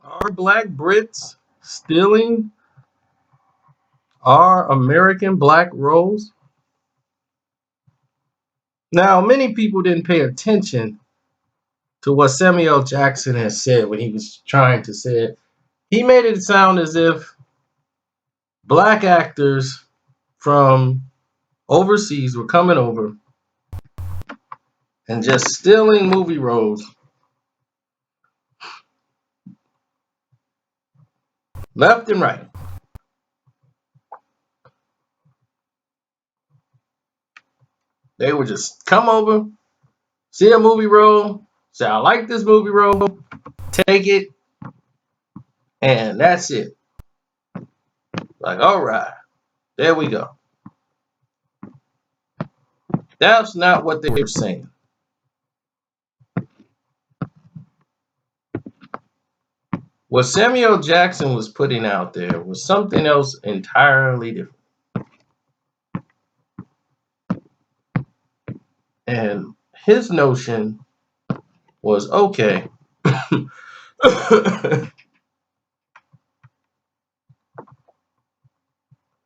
Are black Brits stealing our American black roles? Now, many people didn't pay attention to what Samuel Jackson has said when he was trying to say it. He made it sound as if black actors from overseas were coming over and just stealing movie roles left and right. They would just come over, see a movie role, say, I like this movie role, take it, and that's it. Like, all right, there we go. That's not what they were saying. What Samuel Jackson was putting out there was something else entirely different. And his notion was okay.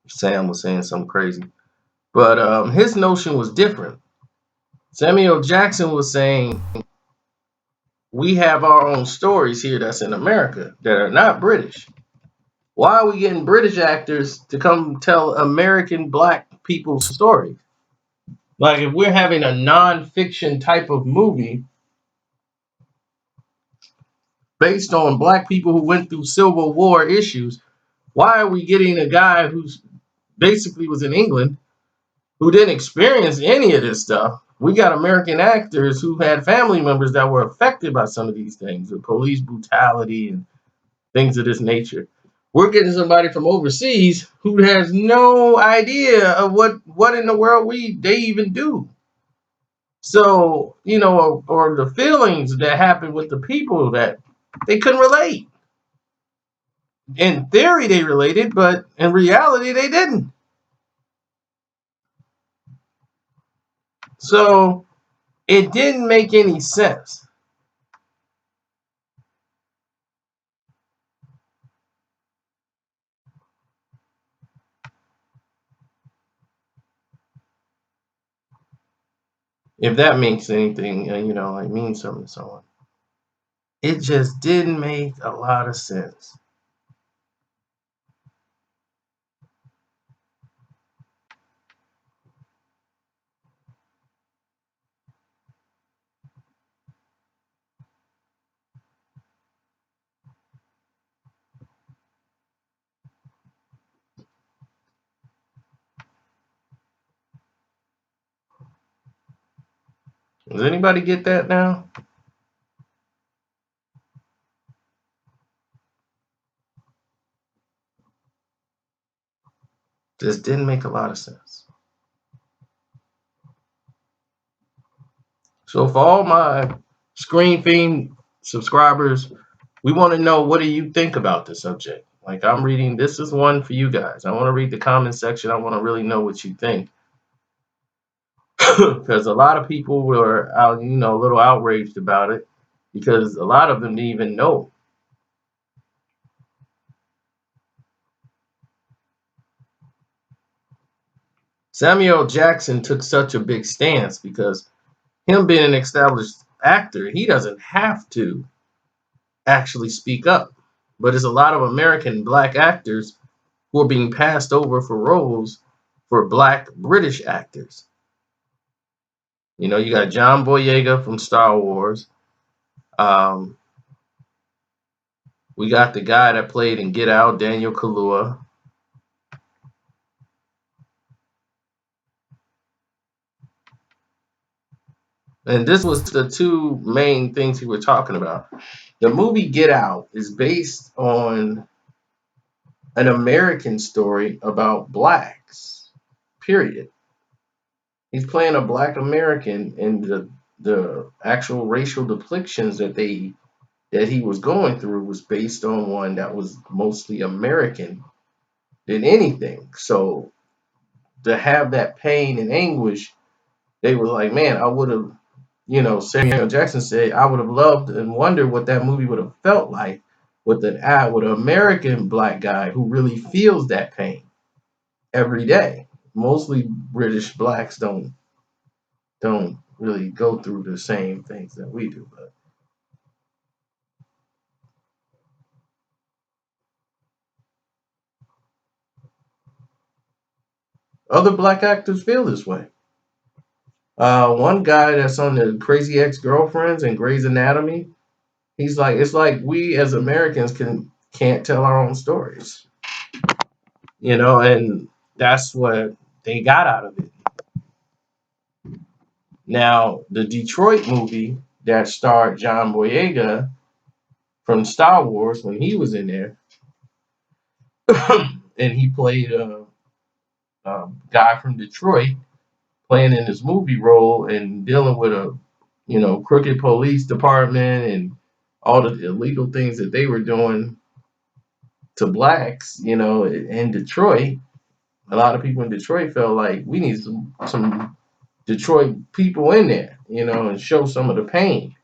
Sam was saying something crazy. But his notion was different. Samuel Jackson was saying, we have our own stories here that's in America that are not British. Why are we getting British actors to come tell American black people's stories? Like, if we're having a non-fiction type of movie based on black people who went through Civil War issues, why are we getting a guy who's basically was in England who didn't experience any of this stuff? We got American actors who had family members that were affected by some of these things, the police brutality and things of this nature. We're getting somebody from overseas who has no idea of what in the world they even do. So, or the feelings that happened with the people that they couldn't relate. In theory, they related, but in reality, they didn't. So it didn't make any sense. If that makes anything, it means something to someone. It just didn't make a lot of sense. Does anybody get that now? Just didn't make a lot of sense. So for all my Screen Fiend subscribers, we want to know, what do you think about the subject? Like, I'm reading, this is one for you guys. I want to read the comment section. I want to really know what you think. Because a lot of people were out, a little outraged about it, because a lot of them didn't even know. Samuel Jackson took such a big stance because him being an established actor, he doesn't have to actually speak up. But there's a lot of American black actors who are being passed over for roles for black British actors. You got John Boyega from Star Wars. Um, we got the guy that played in Get Out, Daniel Kaluuya. And this was the two main things we were talking about. The movie Get Out is based on an American story about blacks, period. He's playing a black American, and the actual racial depictions that he was going through was based on one that was mostly American than anything. So to have that pain and anguish, they were like, man, I would have, Samuel Jackson said, I would have loved and wondered what that movie would have felt like with with an American black guy who really feels that pain every day. Mostly British blacks don't really go through the same things that we do. But other black actors feel this way. One guy that's on the Crazy Ex-Girlfriends and Grey's Anatomy, he's like, it's like we as Americans can't tell our own stories, and that's what they got out of it. Now, the Detroit movie that starred John Boyega from Star Wars when he was in there, and he played a guy from Detroit playing in this movie role and dealing with a crooked police department and all the illegal things that they were doing to blacks, in Detroit. A lot of people in Detroit felt like we need some Detroit people in there, and show some of the pain.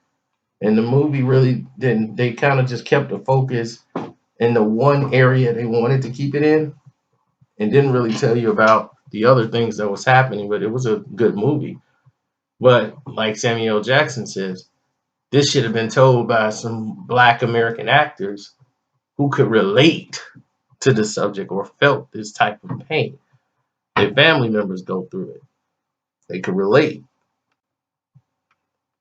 And the movie really didn't. They kind of just kept the focus in the one area they wanted to keep it in, and didn't really tell you about the other things that was happening. But it was a good movie. But like Samuel L. Jackson says, this should have been told by some black American actors who could relate to the subject or felt this type of pain. Their family members go through it. They could relate.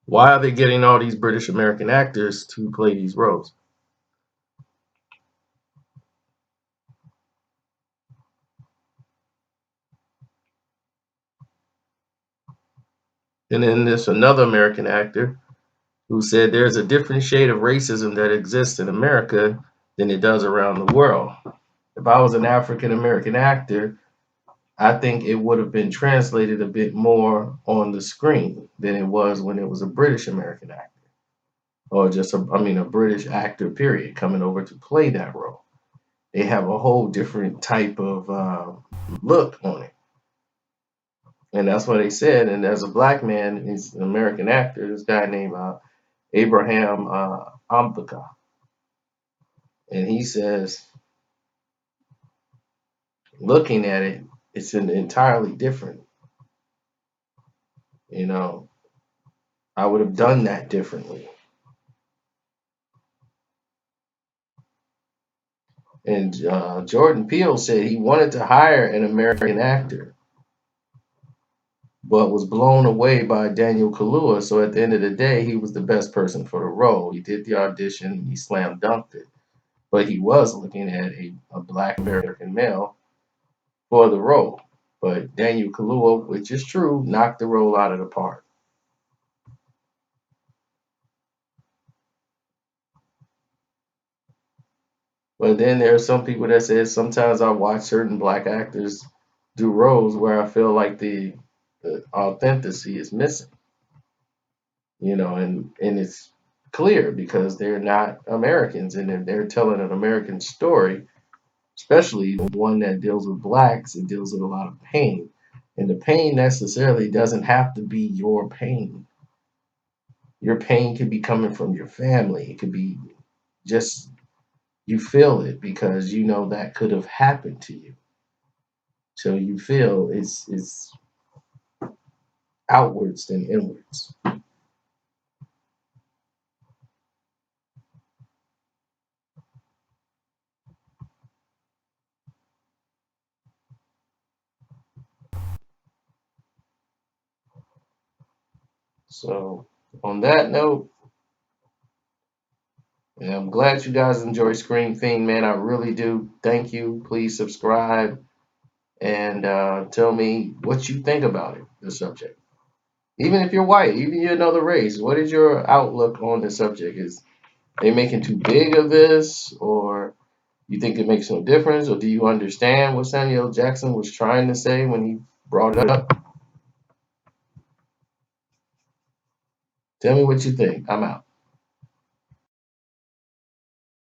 Why are they getting all these British American actors to play these roles? And then there's another American actor who said there's a different shade of racism that exists in America than it does around the world. If I was an African American actor, I think it would have been translated a bit more on the screen than it was when it was a British American actor, or just a British actor, period, coming over to play that role. They have a whole different type of look on it. And that's what they said. And as a black man, he's an American actor, this guy named Abraham Ambika. And he says, looking at it, it's an entirely different. I would have done that differently. And Jordan Peele said he wanted to hire an American actor, but was blown away by Daniel Kaluuya. So at the end of the day, he was the best person for the role. He did the audition, he slam dunked it. But he was looking at a black American male for the role. But Daniel Kaluuya, which is true, knocked the role out of the park. But then there are some people that say sometimes I watch certain black actors do roles where I feel like the authenticity is missing. And it's clear because they're not Americans and they're telling an American story, especially the one that deals with blacks. It deals with a lot of pain. And the pain necessarily doesn't have to be your pain. Your pain could be coming from your family. It could be just you feel it because you know that could have happened to you. So you feel it's outwards than inwards. So on that note, and I'm glad you guys enjoy Screen Fiend, man. I really do. Thank you. Please subscribe and tell me what you think about it, the subject. Even if you're white, even if you're another race, what is your outlook on the subject? Is they making too big of this, or you think it makes no difference, or do you understand what Samuel Jackson was trying to say when he brought it up? Tell me what you think. I'm out.